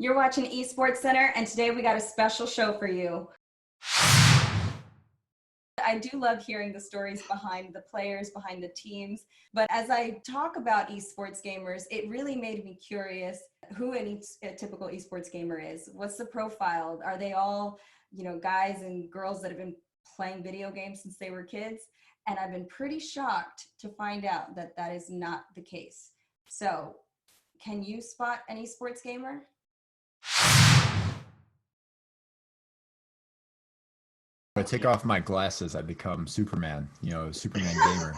You're watching Esports Center, and today we got a special show for you. I do love hearing the stories behind the players, behind the teams, but as I talk about esports gamers, it really made me curious who a typical esports gamer is. What's the profile? Are they all, guys and girls that have been playing video games since they were kids? And I've been pretty shocked to find out that that is not the case. So, can you spot an esports gamer? If I take off my glasses, I become Superman, Superman gamer.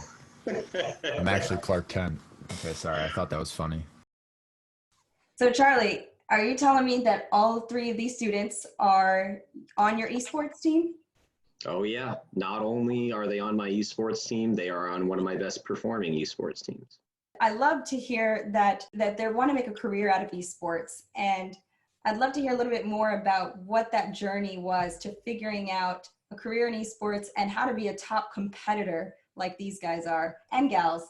I'm actually Clark Kent. Okay, sorry, I thought that was funny. So Charlie, are you telling me that all three of these students are on your esports team? Oh yeah, not only are they on my esports team, they are on one of my best performing esports teams. I love to hear that they want to make a career out of esports, and I'd love to hear a little bit more about what that journey was to figuring out a career in esports and how to be a top competitor like these guys are, and gals.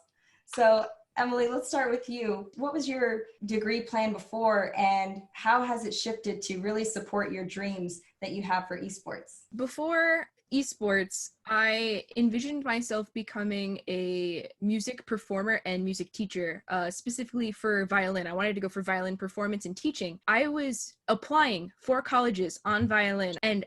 So Emily, let's start with you. What was your degree plan before, and how has it shifted to really support your dreams that you have for esports? Before esports, I envisioned myself becoming a music performer and music teacher, specifically for violin. I wanted to go for violin performance and teaching. I was applying for colleges on violin, and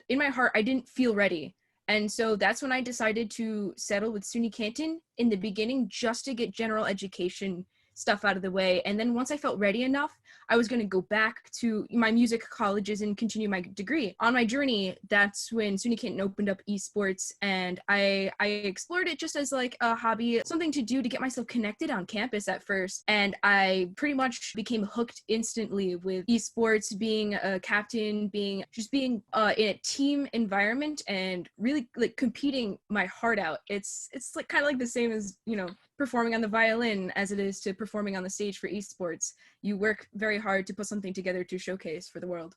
in my heart, I didn't feel ready. And so that's when I decided to settle with SUNY Canton in the beginning, just to get general education stuff out of the way. And then once I felt ready enough, I was going to go back to my music colleges and continue my degree. On my journey, that's when SUNY Canton opened up esports, and I explored it just as like a hobby, something to do to get myself connected on campus at first. And I pretty much became hooked instantly with esports, being a captain, being in a team environment and really like competing my heart out. It's like kind of like the same as, performing on the violin as it is to performing on the stage for esports. You work very hard to put something together to showcase for the world.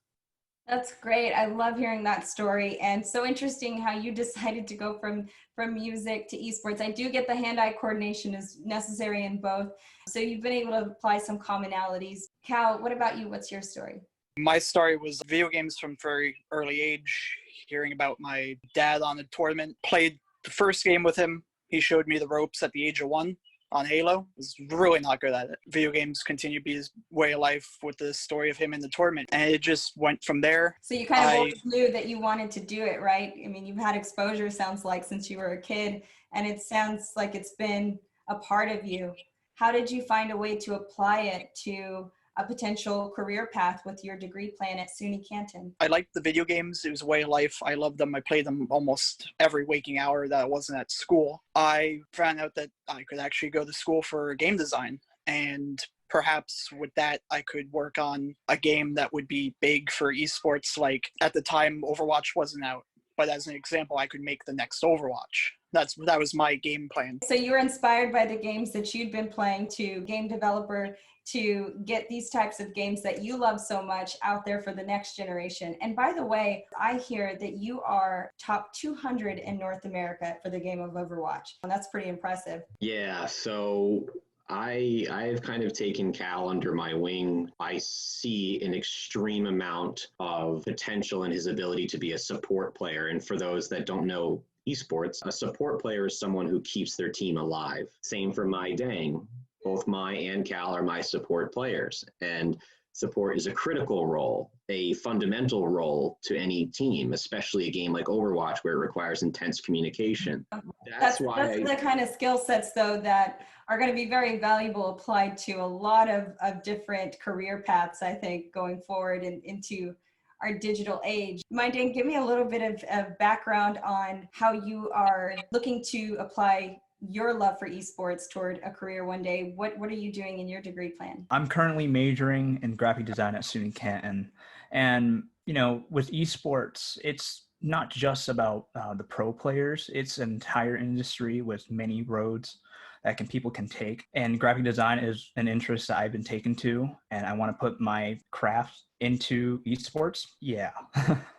That's great. I love hearing that story, and so interesting how you decided to go from music to esports. I do get the hand-eye coordination is necessary in both, so you've been able to apply some commonalities. Cal, what about you? What's your story? My story was video games from very early age, hearing about my dad on a tournament, played the first game with him. He showed me the ropes at the age of 1 on Halo. I was really not good at it. Video games continue to be his way of life with the story of him in the tournament. And it just went from there. So you kind of always knew that you wanted to do it, right? I mean, you've had exposure, sounds like, since you were a kid, and it sounds like it's been a part of you. How did you find a way to apply it to a potential career path with your degree plan at SUNY Canton? I liked the video games. It was a way of life. I loved them. I played them almost every waking hour that I wasn't at school. I found out that I could actually go to school for game design, and perhaps with that, I could work on a game that would be big for esports. Like at the time, Overwatch wasn't out, but as an example, I could make the next Overwatch. That was my game plan. So you were inspired by the games that you'd been playing to game developer to get these types of games that you love so much out there for the next generation. And by the way, I hear that you are top 200 in North America for the game of Overwatch. And that's pretty impressive. Yeah, so I've kind of taken Cal under my wing. I see an extreme amount of potential in his ability to be a support player. And for those that don't know esports, a support player is someone who keeps their team alive. Same for my dang. Both my and Cal are my support players, and support is a critical role, a fundamental role to any team, especially a game like Overwatch where it requires intense communication. That's the kind of skill sets, though, that are going to be very valuable applied to a lot of different career paths, I think, going forward into our digital age. Dang, give me a little bit of background on how you are looking to apply your love for esports toward a career one day. What are you doing in your degree plan? I'm currently majoring in graphic design at SUNY Canton. And, with esports, it's not just about the pro players. It's an entire industry with many roads that people can take. And graphic design is an interest that I've been taken to, and I want to put my craft into esports. Yeah.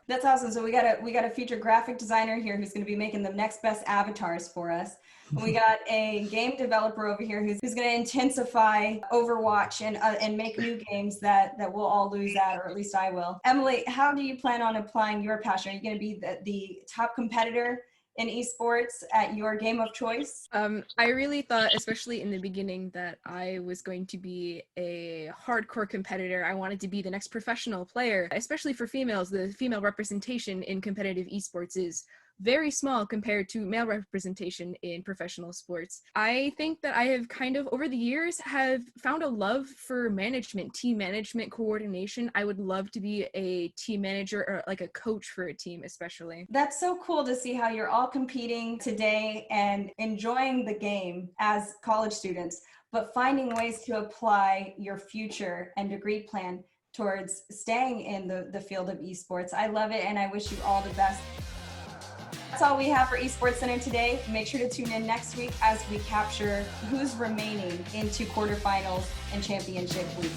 That's awesome. So we got a future graphic designer here who's going to be making the next best avatars for us. We got a game developer over here who's going to intensify Overwatch and make new games that we'll all lose at, or at least I will. Emily, how do you plan on applying your passion? Are you going to be the top competitor in esports at your game of choice? I really thought, especially in the beginning, that I was going to be a hardcore competitor. I wanted to be the next professional player, especially for females. The female representation in competitive esports is very small compared to male representation in professional sports. I think that I have kind of, over the years, have found a love for management, team management, coordination. I would love to be a team manager or like a coach for a team, especially. That's so cool to see how you're all competing today and enjoying the game as college students, but finding ways to apply your future and degree plan towards staying in the field of esports. I love it, and I wish you all the best. That's all we have for Esports Center today. Make sure to tune in next week as we capture who's remaining into quarterfinals and championship week.